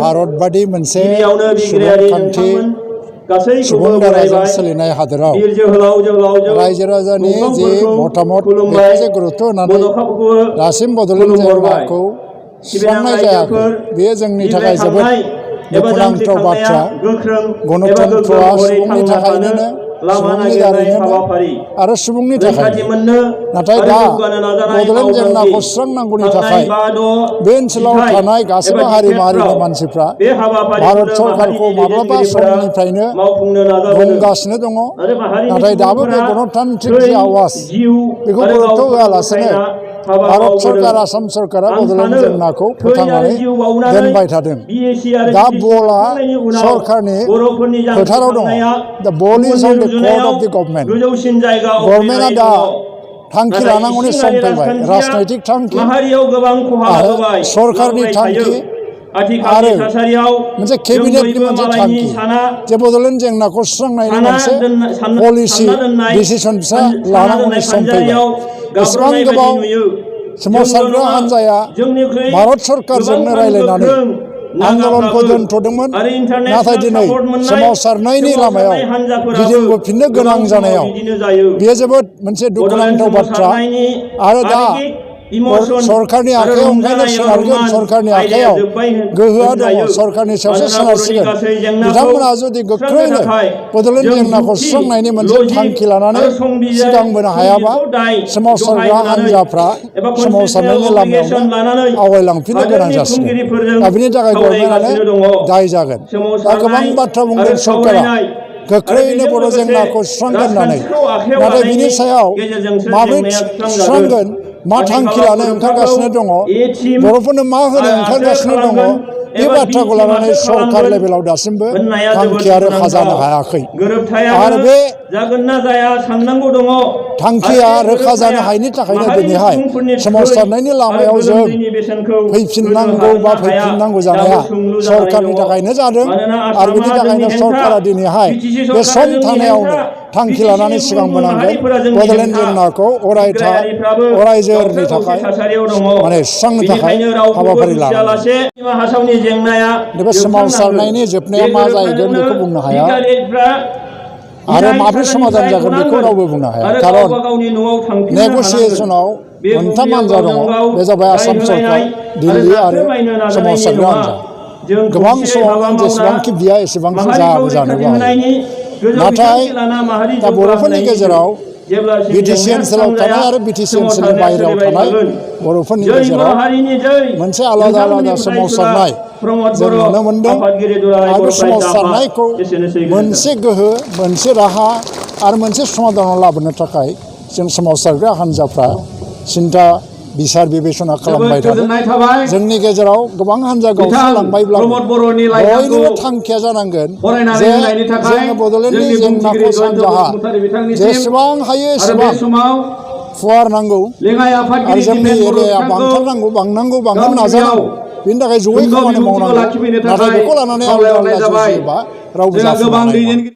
भारतबादि मोनसे सुबुंखान्थि सुबुं दाराजों सोलिनाय हादोराव रायजो राजानि जि मतामत बेखौ जे गुरुत्व होनानै दासिम बड'लेण्ड जेंनाखौ सुस्रांनाय जायाखै बेयो जोंनि थाखाय जोबोद दुखुनांथाव बाथ्रा। गणतन्त्रआ सुबुंनि थाखायनो सुबुंनि दारैनो आरो सुबुंनि थाखाय नाथाय दा बड'लेण्ड जेंनाखौ सुस्रांनांगौनि थाखाय बे ओनसोलाव थानाय गासैबो हारि माहारिनि मानसिफ्रा भारत सरकारखौ माब्लाबा समनिफ्रायनो बुंगासिनो दङ नाथाय दाबो बे गणतान्त्रिक जि आवाज बेखौ गुरुत्व होआलासेनो भारत सरकार आसाम सरकारा बड'लेण्ड जेंनाखौ फोथांनानै दोनबाय थादों। दा बलआ सरकारनि फोथाराव दङ। दा बल is on the court of the government. गभर्नमेन्टआ दा थांखि लानांगौनि सम फैबाय राजनैतिक थांखि आरो सरकारनि थांखि आरो मोनसे केबिनेटनि मोनसे थांखि जे बड'लेण्ड जेंनाखौ सुस्रांनायनि मोनसे पलिसि डिसिसन फिसा लानांगौनि सम फैबाय। एसेबां गोबाव सोमावसारग्रा हान्जाया भारत सरकारजोंनो रायज्लायनानै आन्दलनखौ दोनथ'दोंमोन नाथाय दिनै सोमावसारनायनि लामायाव गिदिंबोफिननो गोनां जानायाव बेयो जोबोद मोनसे दुखुनांथाव बाथ्रा आरो दा सरकारनि आखायाव ओंखायनो सोनारगोन सरकारनि आखायाव गोहोआ दङ सरकारनि सायावसो सोनारसिगोन। बिथांमोना जुदि गोख्रैनो बड'लेण्ड जेंनाखौ सुस्रांनायनि मोनसे थांखि लानानै सिगांबोनो हायाबा सोमावसारग्रा हान्जाफ्रा सोमावसारनायनि लामायावनो आवगायलांफिननो गोनां जासिगोन। दा बिनि थाखाय गभर्नमेन्टआनो दाय जागोन। दा गोबां बाथ्रा बुंदों सरकारा गोख्रैनो बर' जेंनाखौ सुस्रांगोन होननानै नाथाय बिनि सायाव माबोरै सुस्रांगोन मा थांखि लानो ओंखारगासिनो दङ बर'फोरनो मा होनो ओंखारगासिनो दङ बे बाथ्राखौ लानानै सरकार लेभेलाव दासिमबो थांखिया रोखा जानो हायाखै आरो बे थांखिया रोखा जानो हायैनि थाखायनो दिनैहाय सोमावसारनायनि लामायाव जों फैफिननांगौ बा फैफिननांगौ जानाया सरकारनि थाखायनो जादों आरो बिनि थाखायनो सरकारा दिनैहाय बे सम थानायावनो थांखि लानानै सिगांबोनांगोन बड'लेण्ड जेंनाखौ अरायजोरनि थाखाय माने सुस्रांनो थाखाय हाबाफारि लानांगोन। बे सोमावसारनायनि जोबनाया मा जाहैगोन बेखौ बुंनो हाया आरो माब्रै समाधान जागोन बेखौ रावबो बुंनो हाया खारन नेगसिएसनाव मोनथाम हान्जा दङ बे जाबाय आसाम सरकार दिल्ली आरो सोमावसारग्रा हान्जा। गोबां समावनो जेसेबांखि बिया एसेबांखि जानोबो हायो नाथाय दा बर'फोरनि गेजेराव बिटिसि ओनसोलाव थानाय आरो बिटिसि ओनसोलनि बाहेरायाव थानाय बर'फोरनि गेजेराव मोनसे आलादा आलादा सोमावसारनाय जों नुनो मोनदों आरो बे सोमावसारनायखौ मोनसे गोहो मोनसे राहा आरो मोनसे समाधानाव लाबोनो थाखाय जों सोमावसारग्रा हान्जाफ्रा सिन्था बिसार बिबेसना खालामबाय थादों। जोंनि गेजेराव गोबां हान्जा गावस्रालांबायब्लाबो बयनिबो थांखिया जानांगोन जे जोङो बड'लेण्डनि जेंनाखौ सानजाहा जेसेबां हायो एसेबां फुवारनांगौ आरो जोंनि एरियाया बांनांगौ बांनो नाजानांगौ बेनि थाखाय जयै खामानि मावनांगौ नाथाय बेखौ लानानै आलादा आलादा जुजियोबा रावबो जाफुंनो हानाय नङा।